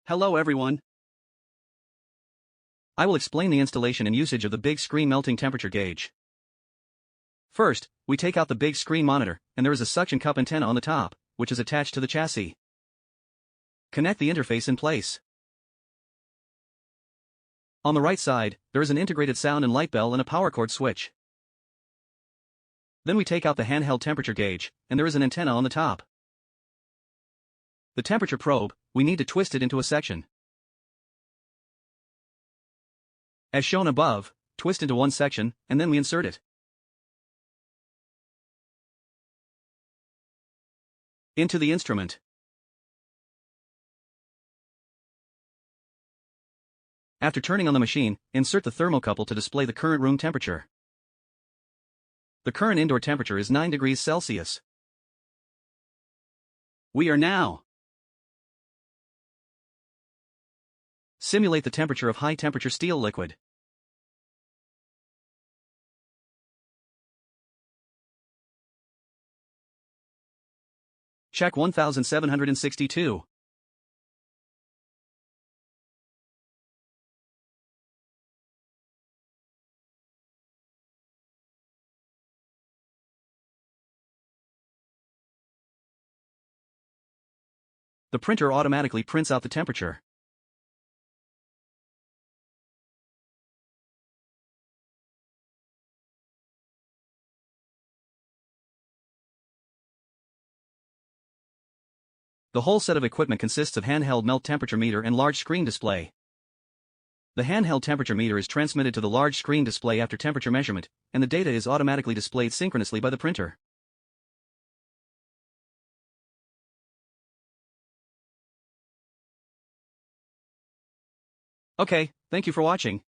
Hello everyone. I will explain the installation and usage of the big screen melting temperature gauge. First, we take out the big screen monitor, and there is a suction cup antenna on the top, which is attached to the chassis. Connect the interface in place. On the right side, there is an integrated sound and light bell and a power cord switch. Then we take out the handheld temperature gauge, and there is an antenna on the top. The temperature probe, we need to twist it into a section. As shown above, twist into one section, and then we insert it into the instrument. After turning on the machine, insert the thermocouple to display the current room temperature. The current indoor temperature is 9 degrees Celsius. We are now simulate the temperature of high-temperature steel liquid. Check 1762. The printer automatically prints out the temperature. The whole set of equipment consists of handheld melt temperature meter and large screen display. The handheld temperature meter is transmitted to the large screen display after temperature measurement, and the data is automatically displayed synchronously by the printer. Okay, thank you for watching.